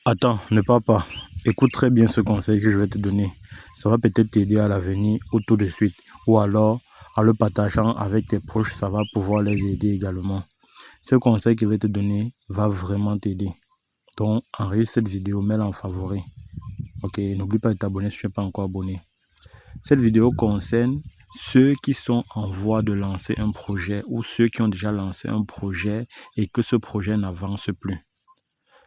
Attends, ne pars pas. Écoute très bien ce conseil que je vais te donner. Ça va peut-être t'aider à l'avenir ou tout de suite. Ou alors, en le partageant avec tes proches, ça va pouvoir les aider également. Ce conseil que je vais te donner va vraiment t'aider. Donc, enregistre cette vidéo, mets-la en favori. Ok, n'oublie pas de t'abonner si tu n'es pas encore abonné. Cette vidéo concerne ceux qui sont en voie de lancer un projet ou ceux qui ont déjà lancé un projet et que ce projet n'avance plus.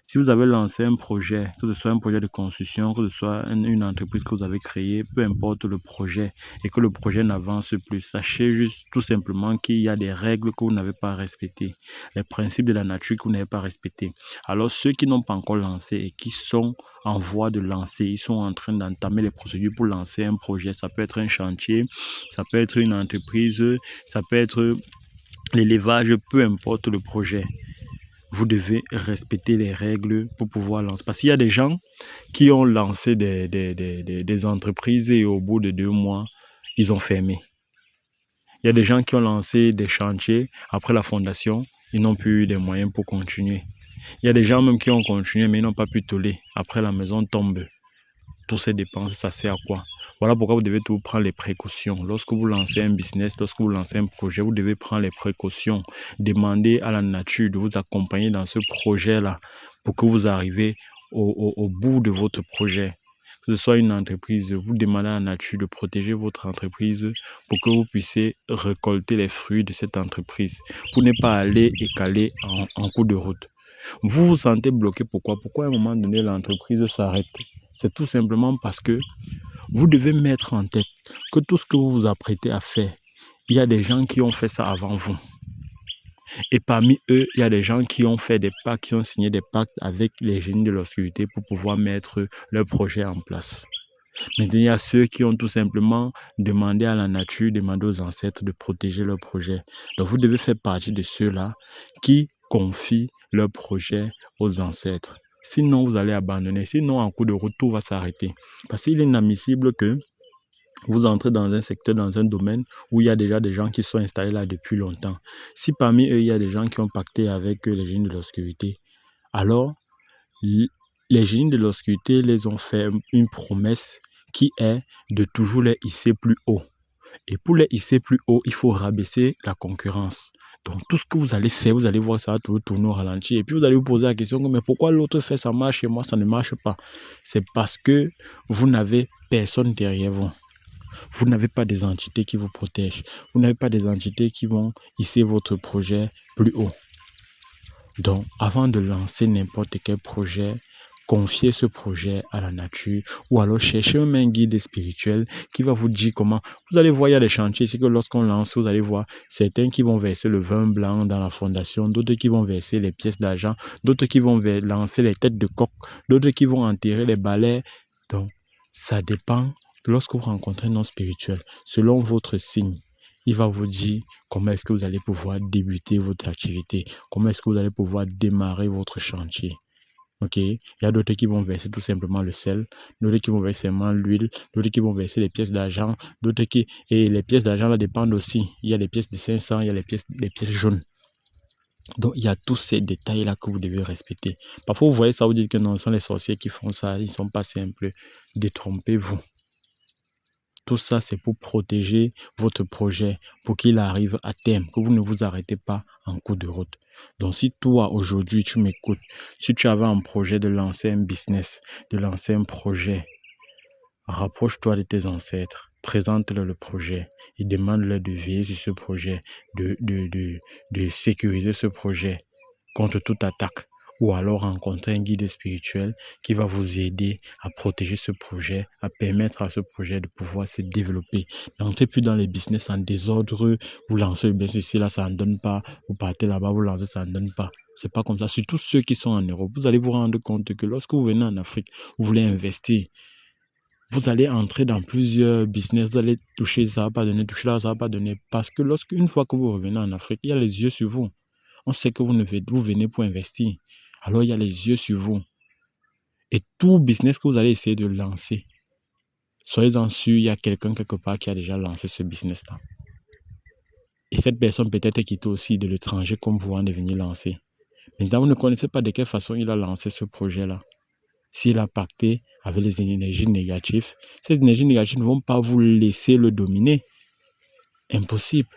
Si vous avez lancé un projet, que ce soit un projet de construction, que ce soit une entreprise que vous avez créée, peu importe le projet et que le projet n'avance plus, sachez juste tout simplement qu'il y a des règles que vous n'avez pas respectées, les principes de la nature que vous n'avez pas respectés. Alors ceux qui n'ont pas encore lancé et qui sont en voie de lancer, ils sont en train d'entamer les procédures pour lancer un projet. Ça peut être un chantier, ça peut être une entreprise, ça peut être l'élevage, peu importe le projet. Vous devez respecter les règles pour pouvoir lancer. Parce qu'il y a des gens qui ont lancé des entreprises et au bout de 2 mois, ils ont fermé. Il y a des gens qui ont lancé des chantiers après la fondation, ils n'ont plus eu les moyens pour continuer. Il y a des gens même qui ont continué mais ils n'ont pas pu toller. Après la maison tombe. Toutes ces dépenses, ça sert à quoi? Voilà pourquoi vous devez toujours prendre les précautions. Lorsque vous lancez un business, lorsque vous lancez un projet, vous devez prendre les précautions. Demandez à la nature de vous accompagner dans ce projet-là pour que vous arrivez au bout de votre projet. Que ce soit une entreprise, vous demandez à la nature de protéger votre entreprise pour que vous puissiez récolter les fruits de cette entreprise. Pour ne pas aller écaler en cours de route. Vous vous sentez bloqué, pourquoi? Pourquoi à un moment donné l'entreprise s'arrête? C'est tout simplement parce que vous devez mettre en tête que tout ce que vous vous apprêtez à faire, il y a des gens qui ont fait ça avant vous. Et parmi eux, il y a des gens qui ont fait des pactes, qui ont signé des pactes avec les génies de l'obscurité pour pouvoir mettre leur projet en place. Maintenant, il y a ceux qui ont tout simplement demandé à la nature, demandé aux ancêtres de protéger leur projet. Donc, vous devez faire partie de ceux-là qui confient leur projet aux ancêtres. Sinon, vous allez abandonner. Sinon, en cours de route, tout va s'arrêter. Parce qu'il est inadmissible que vous entrez dans un secteur, dans un domaine où il y a déjà des gens qui sont installés là depuis longtemps. Si parmi eux, il y a des gens qui ont pacté avec les génies de l'obscurité, alors les génies de l'obscurité les ont fait une promesse qui est de toujours les hisser plus haut. Et pour les hisser plus haut, il faut rabaisser la concurrence. Donc tout ce que vous allez faire, vous allez voir ça va tourner au ralenti. Et puis vous allez vous poser la question, mais pourquoi l'autre fait ça marche et moi ça ne marche pas? C'est parce que vous n'avez personne derrière vous. Vous n'avez pas des entités qui vous protègent. Vous n'avez pas des entités qui vont hisser votre projet plus haut. Donc avant de lancer n'importe quel projet, confiez ce projet à la nature ou alors cherchez même un guide spirituel qui va vous dire comment. Vous allez voir, il y a des chantiers ici que lorsqu'on lance, vous allez voir certains qui vont verser le vin blanc dans la fondation, d'autres qui vont verser les pièces d'argent, d'autres qui vont lancer les têtes de coq, d'autres qui vont enterrer les balais. Donc, ça dépend. Lorsque vous rencontrez un homme spirituel, selon votre signe, il va vous dire comment est-ce que vous allez pouvoir débuter votre activité, comment est-ce que vous allez pouvoir démarrer votre chantier. Ok, il y a d'autres qui vont verser tout simplement le sel, d'autres qui vont verser seulement l'huile, d'autres qui vont verser les pièces d'argent, d'autres qui... Et les pièces d'argent là dépendent aussi. Il y a les pièces de 500, il y a les pièces jaunes. Donc, il y a tous ces détails-là que vous devez respecter. Parfois, vous voyez ça, vous dites que non, ce sont les sorciers qui font ça, ils ne sont pas simples. Détrompez-vous. Tout ça, c'est pour protéger votre projet, pour qu'il arrive à terme, que vous ne vous arrêtez pas en cours de route. Donc, si toi, aujourd'hui, tu m'écoutes, si tu avais un projet de lancer un business, de lancer un projet, rapproche-toi de tes ancêtres, présente-leur le projet et demande-leur de veiller sur ce projet, de sécuriser ce projet contre toute attaque. Ou alors rencontrer un guide spirituel qui va vous aider à protéger ce projet, à permettre à ce projet de pouvoir se développer. N'entrez plus dans les business en désordre, vous lancez le business ici, là, ça ne donne pas, vous partez là-bas, vous lancez, ça ne donne pas. C'est pas comme ça. Surtout ceux qui sont en Europe, vous allez vous rendre compte que lorsque vous venez en Afrique, vous voulez investir, vous allez entrer dans plusieurs business, vous allez toucher, ça ne va pas donner, toucher là, ça ne va pas donner. Parce que une fois que vous revenez en Afrique, il y a les yeux sur vous. On sait que vous venez pour investir. Alors, il y a les yeux sur vous. Et tout business que vous allez essayer de lancer, soyez-en sûr, il y a quelqu'un quelque part qui a déjà lancé ce business-là. Et cette personne peut-être quittée aussi de l'étranger comme vous en est venu lancer. Maintenant, vous ne connaissez pas de quelle façon il a lancé ce projet-là. s'il a pacté avec les énergies négatives, ces énergies négatives ne vont pas vous laisser le dominer. Impossible.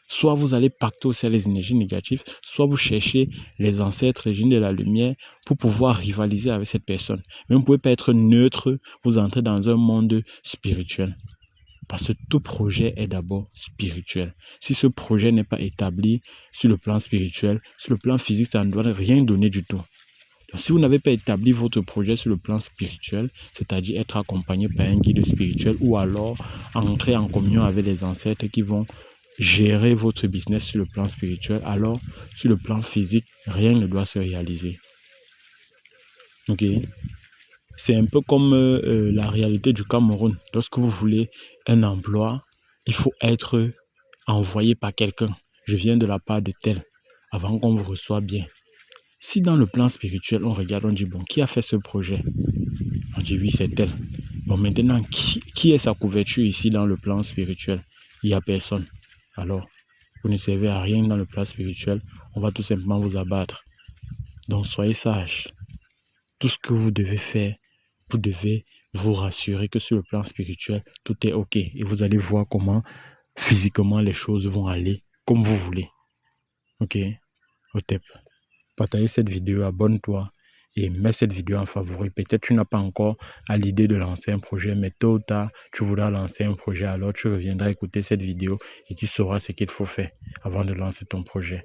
Soit vous allez pacter aussi les énergies négatives, soit vous cherchez les ancêtres, les génies de la lumière pour pouvoir rivaliser avec cette personne. Mais vous ne pouvez pas être neutre, vous entrez dans un monde spirituel. Parce que tout projet est d'abord spirituel. Si ce projet n'est pas établi sur le plan spirituel, sur le plan physique, ça ne doit rien donner du tout. Donc, si vous n'avez pas établi votre projet sur le plan spirituel, c'est-à-dire être accompagné par un guide spirituel ou alors entrer en communion avec les ancêtres qui vont gérer votre business sur le plan spirituel, alors sur le plan physique, rien ne doit se réaliser. Ok? C'est un peu comme la réalité du Cameroun. Lorsque vous voulez un emploi, il faut être envoyé par quelqu'un. Je viens de la part de tel, avant qu'on vous reçoive bien. Si dans le plan spirituel, on regarde, on dit, bon, qui a fait ce projet? On dit, oui, c'est tel. Bon, maintenant, qui est sa couverture ici dans le plan spirituel? Il n'y a personne. Alors, vous ne servez à rien dans le plan spirituel. On va tout simplement vous abattre. Donc, soyez sages. Tout ce que vous devez faire, vous devez vous rassurer que sur le plan spirituel, tout est OK. Et vous allez voir comment physiquement les choses vont aller comme vous voulez. OK? Otep. Partagez cette vidéo, abonne-toi et mets cette vidéo en favori. Peut-être tu n'as pas encore à l'idée de lancer un projet, mais tôt ou tard, tu voudras lancer un projet. Alors tu reviendras écouter cette vidéo et tu sauras ce qu'il faut faire avant de lancer ton projet.